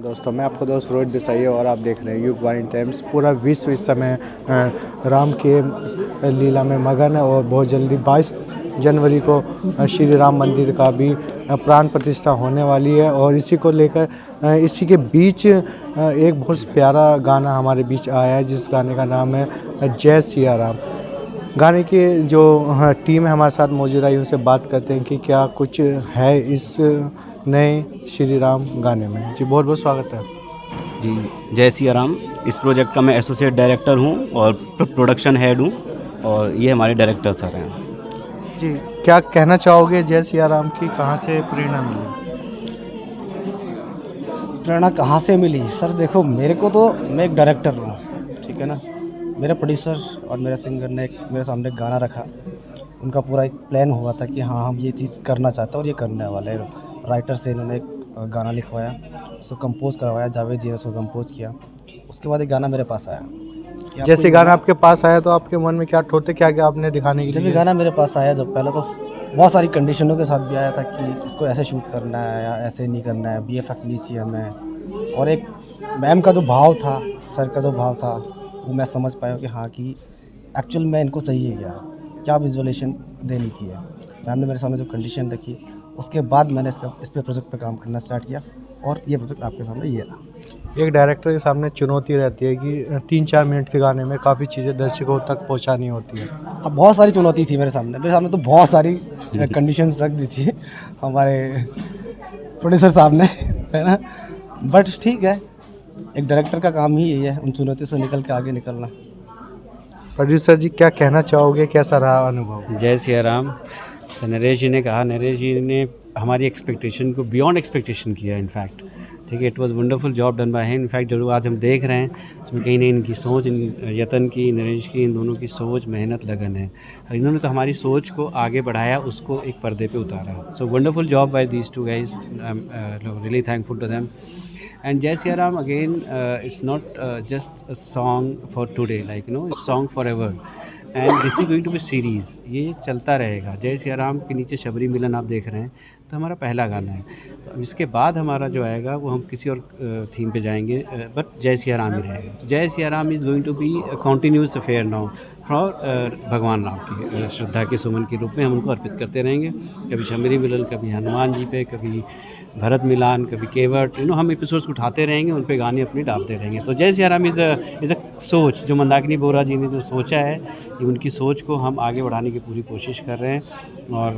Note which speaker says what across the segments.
Speaker 1: दोस्तों, मैं आपका दोस्त रोहित देसाई और आप देख रहे हैं युग वाणी टाइम्स। पूरा विश्व इस समय राम के लीला में मगन है और बहुत जल्दी 22 जनवरी को श्री राम मंदिर का भी प्राण प्रतिष्ठा होने वाली है। और इसी को लेकर इसी के बीच एक बहुत प्यारा गाना हमारे बीच आया है, जिस गाने का नाम है जय सिया राम। गाने की जो टीम है हमारे साथ मौजूद है, उनसे बात करते हैं कि क्या कुछ है इस नए श्री राम गाने में। जी बहुत बहुत स्वागत है।
Speaker 2: जी जय सिया राम। इस प्रोजेक्ट का मैं एसोसिएट डायरेक्टर हूँ और प्रोडक्शन हेड हूँ और ये हमारे डायरेक्टर सर हैं।
Speaker 1: जी क्या कहना चाहोगे जय सिया राम की कहाँ से प्रेरणा मिली?
Speaker 3: प्रेरणा कहाँ से मिली सर? देखो, मेरे को तो मैं एक डायरेक्टर हूँ, ठीक है ना। मेरे प्रोड्यूसर और मेरे सिंगर ने मेरे सामने एक गाना रखा। उनका पूरा एक प्लान हुआ था कि हाँ हम ये चीज़ करना चाहते हैं और ये करने वाले हैं। राइटर से इन्होंने एक गाना लिखवाया, उसको कंपोज करवाया, जावेद जी ने उसको कंपोज किया। उसके बाद एक गाना मेरे पास आया।
Speaker 1: जैसे गाना आपके पास आया तो आपके मन में क्या ठोते, क्या क्या आपने दिखाने के
Speaker 3: जब ये
Speaker 1: लिए?
Speaker 3: गाना मेरे पास आया, जब पहले तो बहुत सारी कंडीशनों के साथ भी आया था कि इसको ऐसे शूट करना है या ऐसे नहीं करना है, VFX नहीं चाहिए हमें। और एक मैम का जो भाव था, सर का जो भाव था, वो मैं समझ पाया कि हाँ कि एक्चुअल में इनको चाहिए क्या विजुअलेशन देनी चाहिए। मैम ने मेरे सामने जो कंडीशन रखी, उसके बाद मैंने इस पे प्रोजेक्ट पे काम करना स्टार्ट किया और ये प्रोजेक्ट आपके सामने ये रहा।
Speaker 1: एक डायरेक्टर के सामने चुनौती रहती है कि 3-4 मिनट के गाने में काफ़ी चीज़ें दर्शकों तक पहुंचानी होती है।
Speaker 3: अब बहुत सारी चुनौती थी मेरे सामने तो बहुत सारी कंडीशंस रख दी थी हमारे प्रोड्यूसर साहब ने, है ना। बट ठीक है, एक डायरेक्टर का काम ही यही है, उन चुनौतियों से निकल के आगे निकलना।
Speaker 1: प्रोड्यूसर जी क्या कहना चाहोगे, कैसा रहा अनुभव?
Speaker 2: जय सिया राम। तो नरेश जी ने कहा, नरेश जी ने हमारी एक्सपेक्टेशन को बियॉन्ड एक्सपेक्टेशन किया इनफैक्ट। ठीक है, it was wonderful job done by him. In fact जो आज हम देख रहे हैं उसमें कहीं ना इनकी सोच, यतन की, नरेश की, इन दोनों की सोच, मेहनत, लगन है। इन्होंने तो हमारी सोच को आगे बढ़ाया, उसको एक पर्दे पे उतारा। So wonderful job by these two guys. I am really thankful to them. And Jai Siya Ram again, it's not just a song for today, like it's song forever. And this is going to be series. ये चलता रहेगा। जय सिया राम के नीचे शबरी मिलन आप देख रहे हैं, तो हमारा पहला गाना है। तो अब इसके बाद हमारा जो आएगा वो हम किसी और थीम पे जाएंगे, बट जय सिया राम ही रहेगा। Jai Siya Ram is going to be continuous affair now for भगवान राम की श्रद्धा के सुमन के रूप में हम उनको अर्पित करते रहेंगे। कभी शबरी मिलन, कभी हनुमान जी पे, कभी भरत मिलान, कभी केवट, हम एपिसोड्स उठाते रहेंगे, उन पे गाने अपने डालते रहेंगे। तो जय सिया राम इज़ अ सोच जो मंदाकिनी बोरा जी ने जो सोचा है, ये उनकी सोच को हम आगे बढ़ाने की पूरी कोशिश कर रहे हैं। और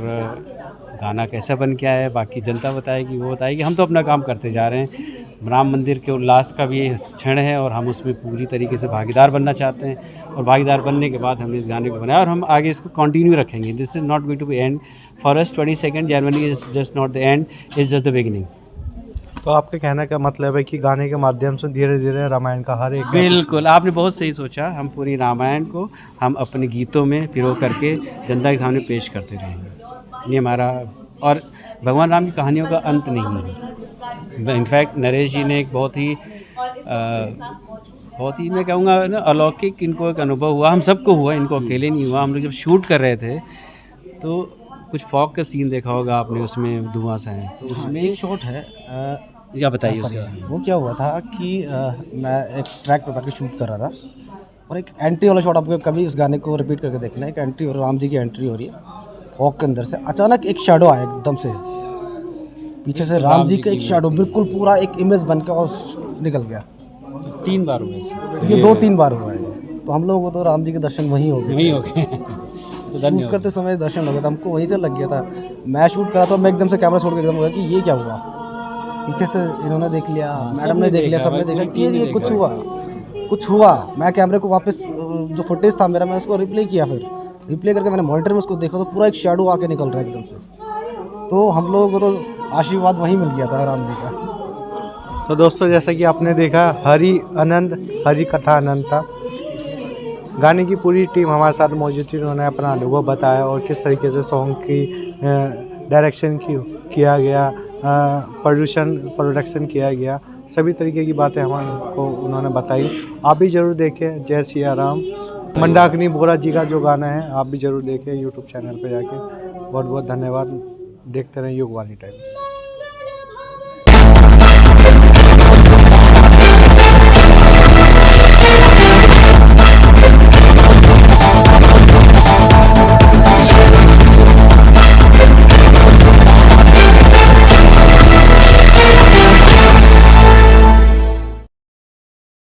Speaker 2: गाना कैसा बन के आया है बाकी जनता बताएगी, वो बताएगी। हम तो अपना काम करते जा रहे हैं। राम मंदिर के उल्लास का भी ये क्षण है और हम उसमें पूरी तरीके से भागीदार बनना चाहते हैं। और भागीदार बनने के बाद हमने इस गाने को बनाया और हम आगे इसको कंटिन्यू रखेंगे। This is not going to be end for us. 22 January is just not the end, is just the beginning.
Speaker 1: तो आपके कहने का मतलब है कि गाने के माध्यम से धीरे धीरे रामायण का हर एक
Speaker 2: बिल्कुल, आपने बहुत सही सोचा। हम पूरी रामायण को हम अपने गीतों में पिरो करके जनता के सामने पेश करते रहेंगे। ये हमारा, और भगवान राम की कहानियों का अंत नहीं है। इनफैक्ट नरेश जी ने एक बहुत ही मैं कहूँगा ना अलौकिक इनको एक अनुभव हुआ। हम सबको हुआ, इनको अकेले नहीं हुआ। हम लोग जब शूट कर रहे थे तो कुछ फॉग का सीन देखा होगा आपने, उसमें धुआं सा है, तो उसमें
Speaker 3: एक शॉट है।
Speaker 2: क्या बताइए उसका।
Speaker 3: वो क्या हुआ था कि मैं एक ट्रैक पर बैठ के शूट कर रहा था और एक एंट्री वाला शॉट, आपको कभी इस गाने को रिपीट करके देखना है। एक एंट्री और राम जी की एंट्री हो रही है, फॉग के अंदर से अचानक एक शैडो आया एकदम से पीछे से, राम जी का एक शैडो बिल्कुल पूरा एक इमेज बन के और निकल गया।
Speaker 2: 3 बार हुआ
Speaker 3: ये 2-3 बार हुआ है। तो हम लोगों को तो राम जी के दर्शन वहीं हो गए, शूट करते समय दर्शन हो गया था, हमको वहीं से लग गया था। मैं शूट करा था, मैं एकदम से कैमरा छोड़ के एकदम हो गया कि ये क्या हुआ। पीछे से इन्होंने देख लिया, मैडम ने देख लिया, सबने देखा कि ये कुछ हुआ। मैं कैमरे को वापस जो फुटेज था मेरा, मैं उसको रिप्ले किया। फिर रिप्ले करके मैंने मॉनिटर में उसको देखा तो पूरा एक शैडो आके निकल रहा है एकदम से। तो हम लोगों को तो आशीर्वाद वहीं मिल गया था राम जी का।
Speaker 1: तो दोस्तों, जैसा कि आपने देखा, हरि आनंद, हरि कथा अनंत था। गाने की पूरी टीम हमारे साथ मौजूद थी। उन्होंने अपना अनुभव बताया और किस तरीके से सॉन्ग की डायरेक्शन किया गया, प्रोडक्शन किया गया, सभी तरीके की बातें हमको उन्होंने बताई। आप भी ज़रूर देखें जय सिया राम। मंदाकिनी बोरा जी का जो गाना है आप भी ज़रूर देखें यूट्यूब चैनल पर जाके। बहुत बहुत धन्यवाद। देखते रहें युग वाणी टाइम्स।